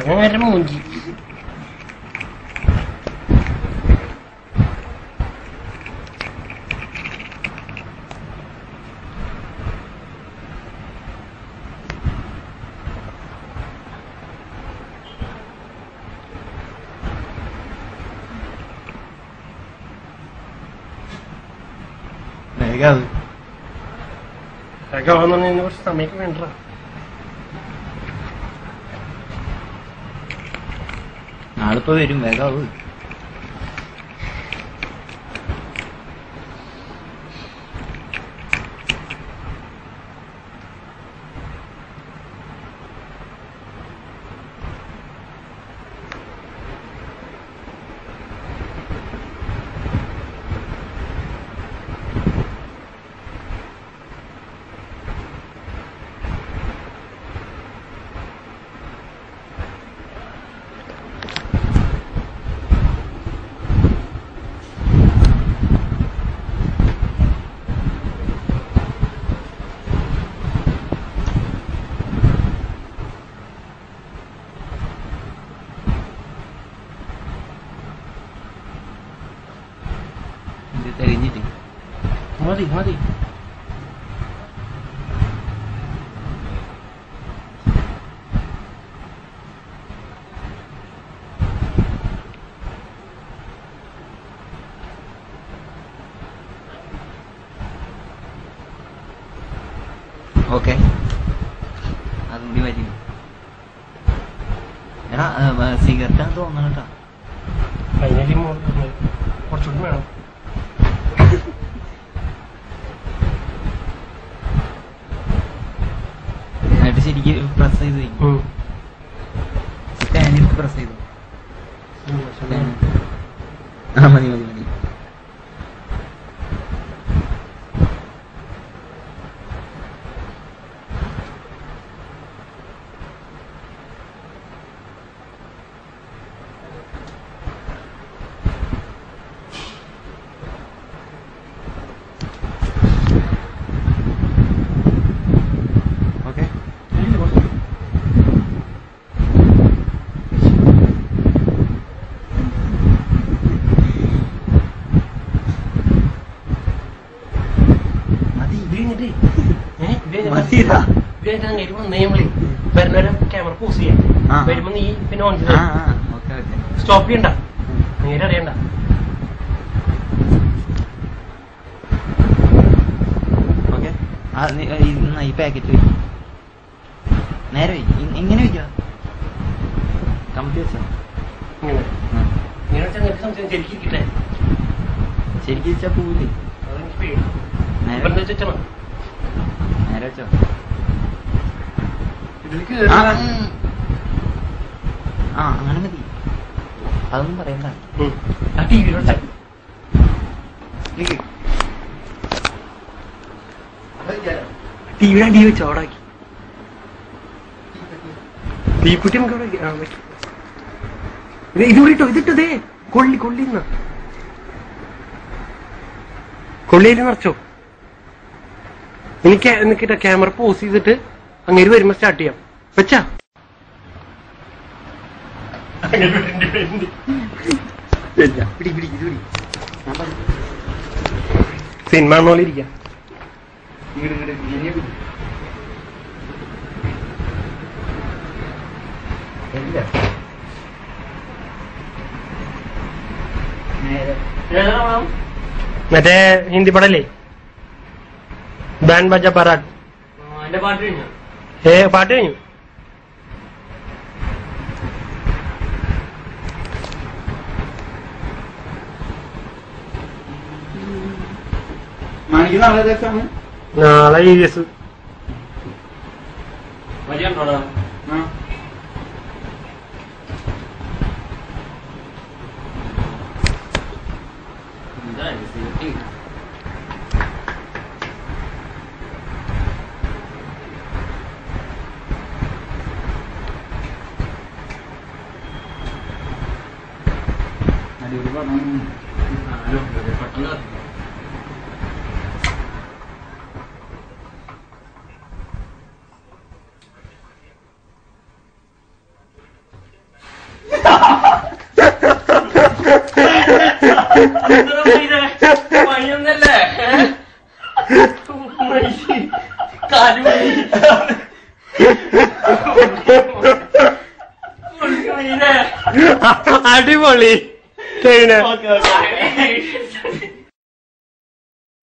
നേരെ മൂഞ്ചി. കുറച്ച് സമയം വേണ്ട. നാളിപ്പോ വരും, വേഗാവ്. തെരഞ്ഞിട്ട് മതി മതി. ഓക്കെ, അതും കൂടി മതി. എടാ സിഗരറ്റാന്ന് തോന്നണം കേട്ടോ. കുറച്ചുകൂടി വേണം. ശരിക്ക് പ്രസ് ചെയ്ത് സ്കാനിലേക്ക് പ്രസ് ചെയ്തു. മതി മതി മതി. ക്യാമറ പോസ് ചെയ്യാം. വരുമ്പോ നീ പിന്നെ ഓൺ ചെയ്ത സ്റ്റോപ്പ് ചെയ്യണ്ട, നേരെ അറിയണ്ട. ഈ പാക്കറ്റ് വയ്ക്കും, നേരെ വയ്ക്കും. ഇങ്ങനെ വയ്ക്കാം, കമ്പി വെച്ചോ. ശരിക്കിട്ടെ, ശരിക്കും വെച്ചാ പോവില്ലേ? നേരെ വെച്ചോ. അങ്ങനെ മതി, അതൊന്നും പറയണ്ട. ടിവിയുടെ അടി വെച്ച് ഓടാക്കി തീക്കുട്ടി നമുക്ക് ഇത് കൂടിട്ടോ. ഇതിട്ടതേ കൊള്ളിന്ന കൊള്ളിയിൽ നിറച്ചോ. എനിക്ക് ക്യാമറ പോസ് ചെയ്തിട്ട് അങ്ങേര് വരുമ്പോ സ്റ്റാർട്ട് ചെയ്യാം. വെച്ചാ സിനിമ പോലെ ഇരിക്കാം. മറ്റേ ഹിന്ദി പടല്ലേ ബാൻ ബജ പറാട്ട്. പാട്ട് കഴിഞ്ഞു. നാളെ EVS. പണിയൊന്നല്ലേ കാലുപണി അടിപൊളി.